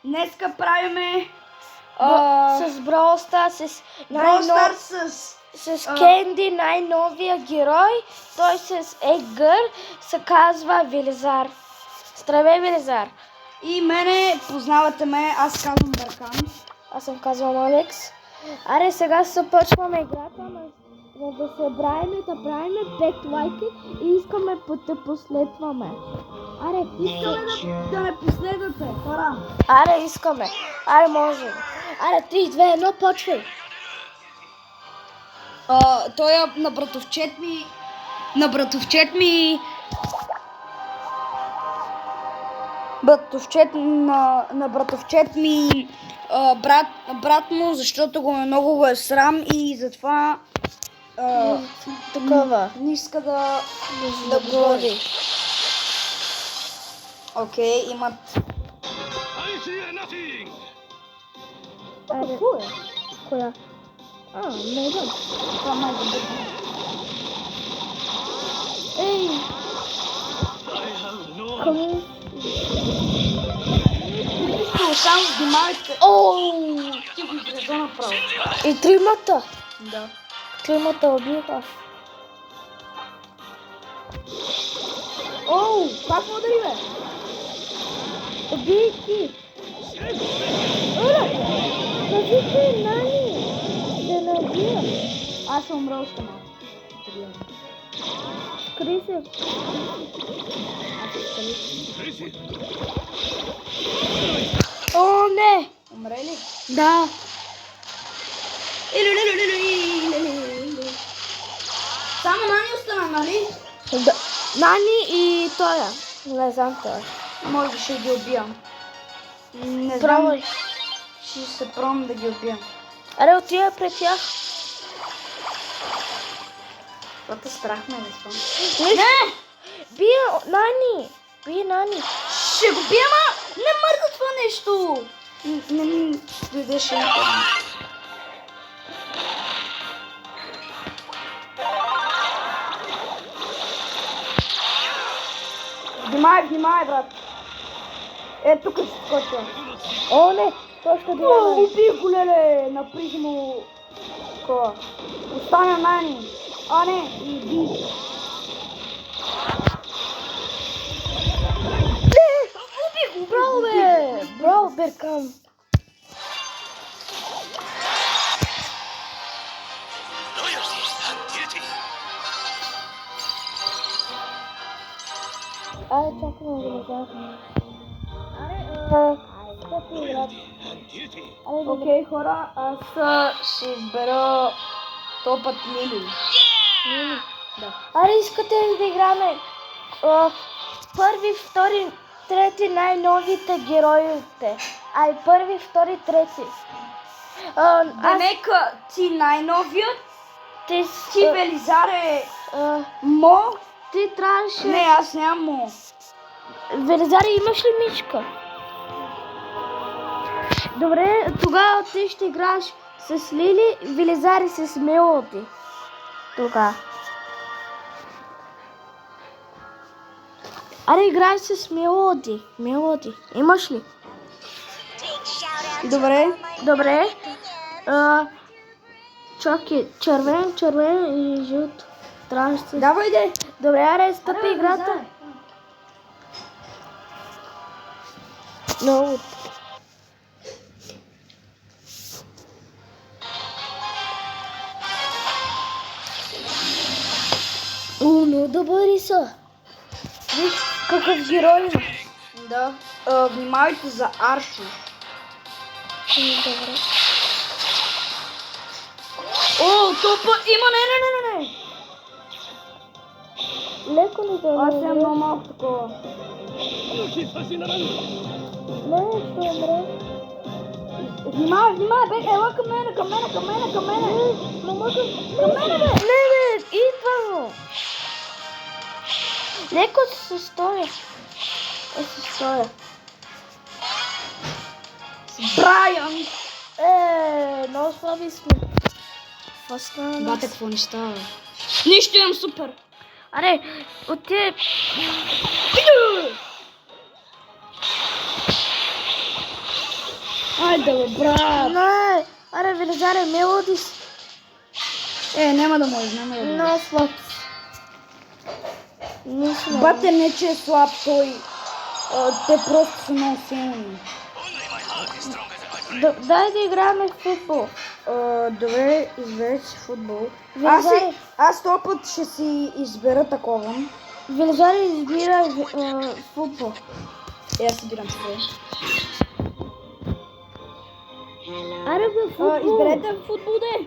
Днеска правиме с Brawl Stars, с Кенди, най-новия герой. Той с Егър се казва Велизар. Здравей, Велизар. И мене, познавате ме, аз казвам Бъркан. Аз съм казвам Алекс. Аре, сега започваме играта, но да се да правиме 5 лайки и искаме да последваме. Аре, Искаме да ме последвате, хора. Аре, искаме. Аре, можем. Аре, 3, 2, 1, почвай. Той е на братовчет ми. Братовчет ми брат му, защото много го е срам и затова Такова. не иска да говори. Окей, имат. Аре, коя? Не знам. Това май да бъде. Ей! Кому? Само внимавайте. Ти го изреза направо. И тримата. Да. Тримата убиха. Как му удари, бе? Убий ти. Кажи ти, Нани. Да не убия. Аз съм умрал още малко. Скри се. О, не. Умре ли? Да. Само Нани остана, нали? Да. Нани и тоя. Не знам тоя. Може ще ги убия. Не знам. Пробвай. Ще се пробвам да ги убия. Аре, отида пред тях. Това страх ме да Не! Бия Нани. Бия Нани. Ще го бия, ма! Не мърда това нещо! Не ми дойдеше интернет. Внимай, брат. Тук ще скоча. О, не. Той ще гледа. Убих го, леле! Наприх му кола. Остана Нани. Не, иди. Браво, бе! Браво, Беркан! Аре, чакаме да гледахме. Окей, хора, аз ще избера този път Лили. Да. Аре, искате ли да играме първи, втори, трети най-новите героите? Първи, втори, трети. Нека ти най-новият, Ти Велизар е Мо. Ти трябваше... Не, аз нямам Мо. Велизар, имаш ли мичка? Добре, тогава ти ще играеш с Лили, Велизар и с Мелоди. Тогава. Аре, играй с Мелоди. Мелоди. Имаш ли? Добре. Чакай, червен и жълт. Трябваше да... Давай, де. Добре, аре, стъпи играта. Много. Много добър са. Виж какъв герой има. Да. Внимавайте за Аршо. Добре. Топа има, не. Леко ли да Аз съм много малко такова. Не, ще умре. Внимавай, бе, ела към мене. Към мене, бе. Не, бе, идва му. Леко се стоя. Брайан! Много слаби сме. Бате, какво не става? Нищо, имам супер! Аре, отиде... Айде, бе, брат. Не, аре, Велизаре, Мелодис. Няма да може, няма да може. No, слаб. Нищо. Бате, не че е слаб той. Те просто са много силни. Дай да играем в футбол. Добре, изберете си футбол. Велизаре, Аз този път ще си избера такова. Велизаре избира футбол. Аз избирам се. Аре, бе, футбол. Изберете футбол, де.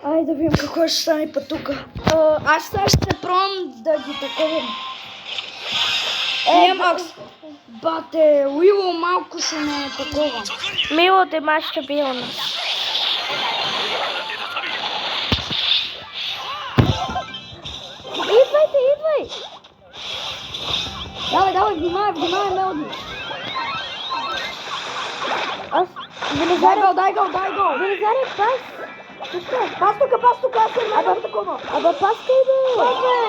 Айде да видим какво ще стане път тука. Аз сега ще се пробвам да ги таковам. Макс. Бате, Уило малко ще ме такова. Мило те ма стабилно. Идвай! Давай, внимавай, Мелоди. Аз, Велизаре, Дай гол. Велизаре, пас. Пас тука, аз съм много такова. Абе, паскай, бе. Бабе!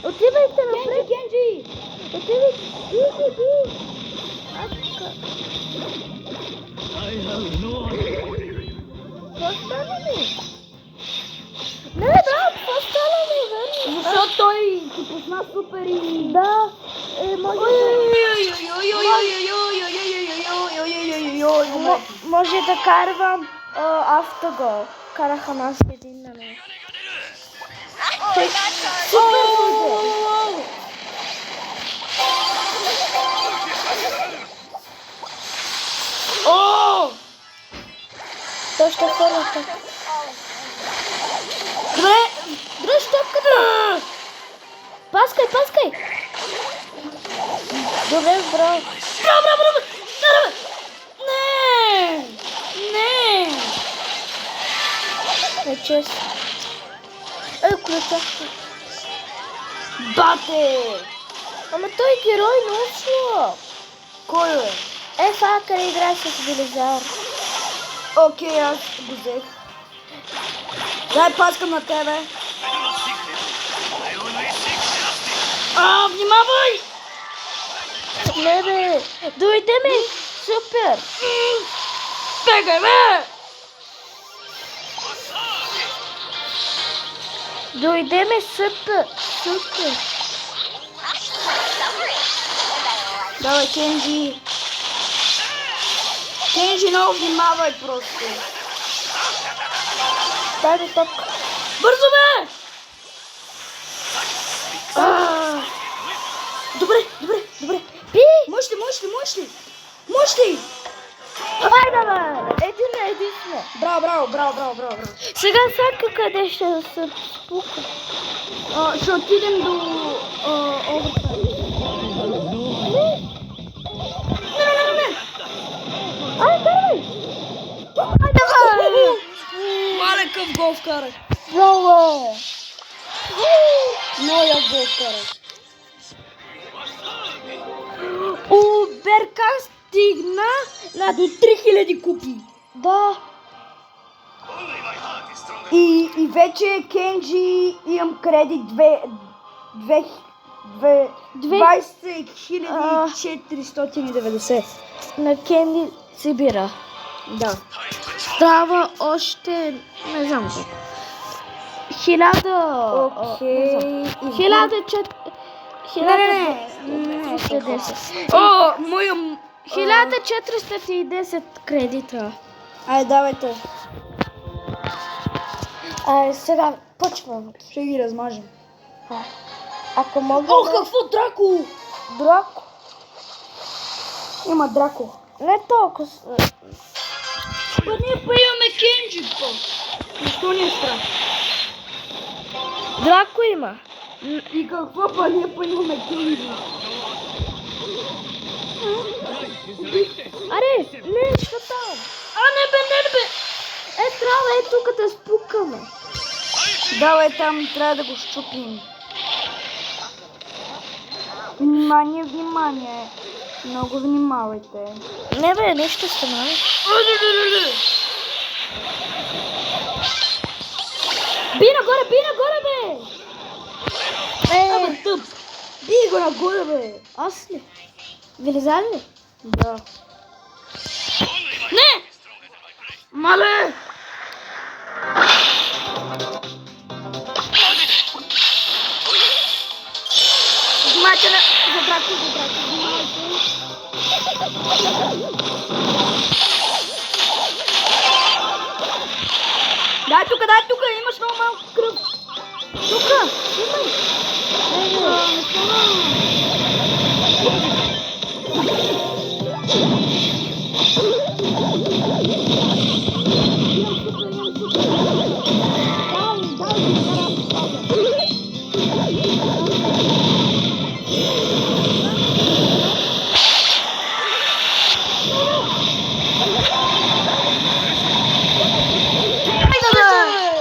Отивайте напред. Кенджи! Отивай, би. Какво стана ми? Не, брат, какво стана ми, бе? Защото той ти пусна супер и... Да, може да карвам автогол. Караха нас един на мен. Супер буде! Той ще хвърля така. Дръж топката! Паскай! Добре, браво! Браво! Не! Не честно. Ключа. Бате! Ама той герой научно. Кой е? Факър играе с Велизар. Окей, аз го взех. Дай паскам на тебе. Внимавай! Не, бе. Дойде ми. Супер. Бегай, бе! Дойде ми супер. Давай, Кенджи. Кенджи, много внимавай просто. Дай ми топка. Бързо, бе! Добре. Пи! Можеш ли? Хайде, бе. Един сме. Браво. Сега всяка къде ще се спука. Ще отидем до овертайм. Не! Карай! Малекъв гол вкарах. Много. Много як гол вкарах. Беркан стигна до 3000 купи. Да. И вече Кенджи имам кредит 20,490. На Кенди Сибира. Да. Става още... Не знам колко. 1000... Окей. 1410 кредита. Айде, давайте. Сега почвам. Ще ги размажем. Ако мога... Какво Драко? Драко? Има Драко. Не толкова. Ние па имаме Кенджи, па. Защо ни е страх? Драко има. И какво па ние па имаме Кенджи? Аре, нещо там. Не бе. Трябва тук да спукаме. Давай там, трябва да го щупим. Внимание. Много внимавайте. Не бе, нещо стана. Би нагоре, бе! Абе, тъп. Би го нагоре, бе. Аз ли? Вилизар ли? Да. Не! Мале! Внимателно! Забравяйте. Дай тука, имаш много малко кръв. Тука! Имай!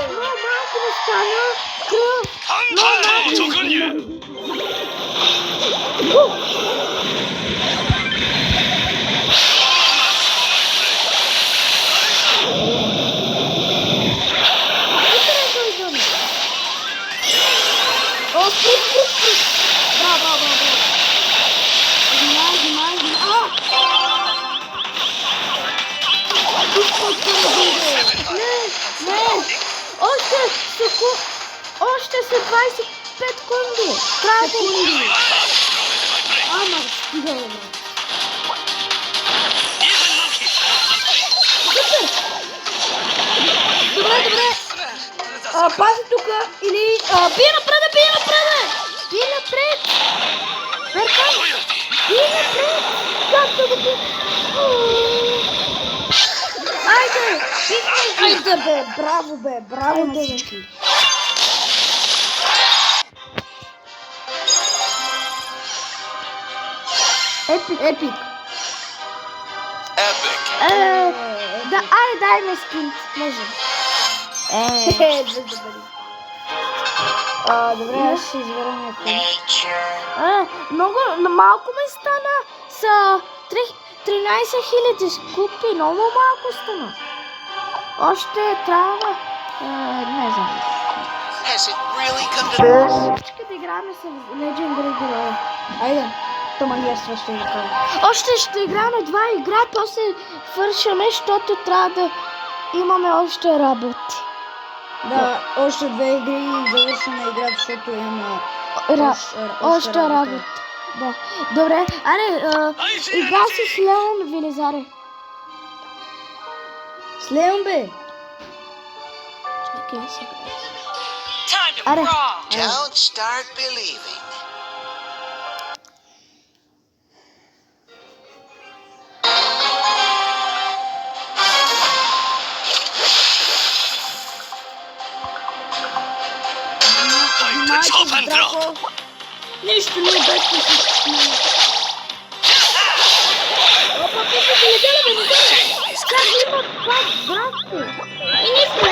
Много малко ми стана кръв! 反対直入 О, спрут. Браво. Внимай. Не! Още са 25 секунди! Трябва да Ама, стига, бе. Добре. Пази тука или... Бие напред! Веркан! Бие напред! Както го би... Айде, бе, браво на всички. Епик. Дай ме скин. Може. Без да бъде. Добре, аз ще избера някой. Много малко ми стана с 13 000 скупи. Много малко стана. Още трябва... не знам. Has it really come to Всички да играме с Legendary героя. Айде. Тома ние ще играем. Още ще играме 2 игра, после вършаме, защото трябва да имаме още работи. Да, още 2 игри и завършена игра, защото има Още работа. Да. Добре, игра си с Леон Велизаре. С Леон, бе. Чакай сега. time to Аре. brawl? Don't start believing. Драко. Нищо не е без посещение. Опа, как има пак, братко? И нищо.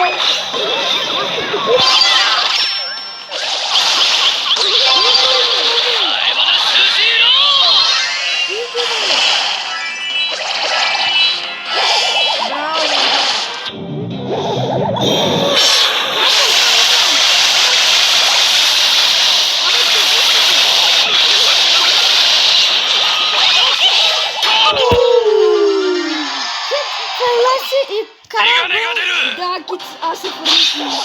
И кара. Да, кит, аз се поръчвам.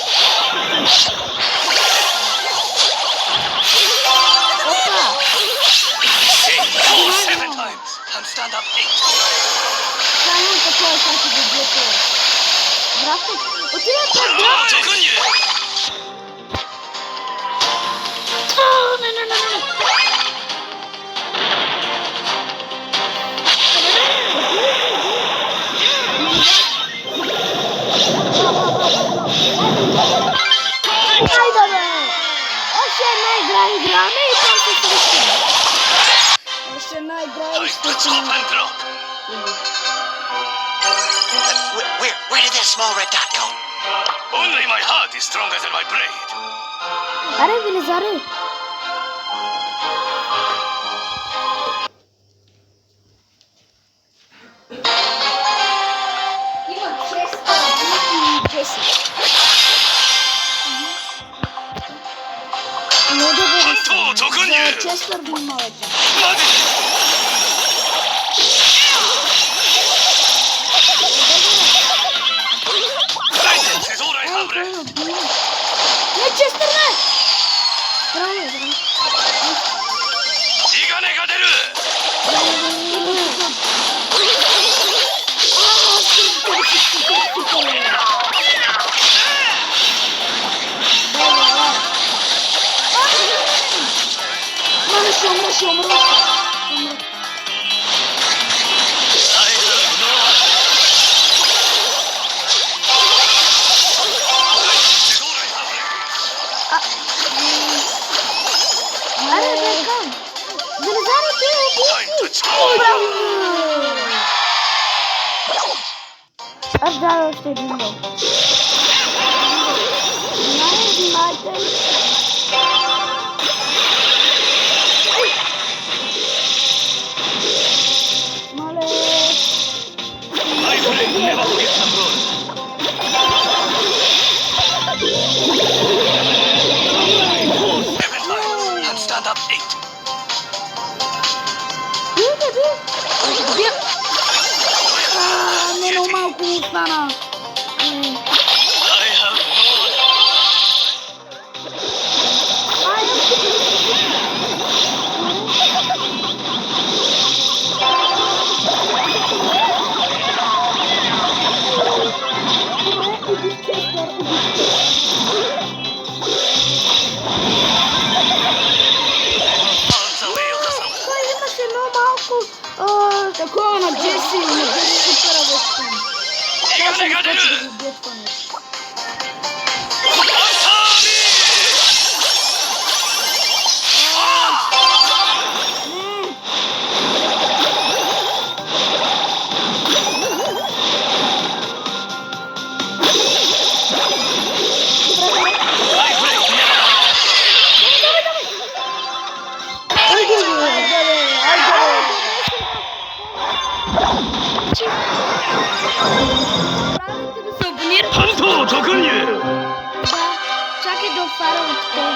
Опа! Seven times. Can't stand up 8. Само такова, как се добието. Братко, отивай пред град! Не. Хайде, бе! Още една игра играме и там се срещаме. Още една игра и ще Let's hop and drop. Where did that small red dot go? Only my heart is stronger than my brain. Аре, Велизаре! Има 6 и 10. Много добре. Ханто, Токуню! Честър да има вече. Is all I have left. Не, Честър, не! Правилно, да. 地金が出る Ще умра. Аре, Беркан! Залезарите Аз дадох още един гол. Stand up 8. Не, малко остана. I have no Имаше много малко Такова на Джеси супера вече. 地金が出る Правите да се абонирате. Ханто, Токуню! Да, чакай да отварям от това.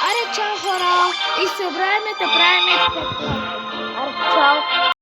Аре, чао хора! И се обравяме да правим. Аре, чао!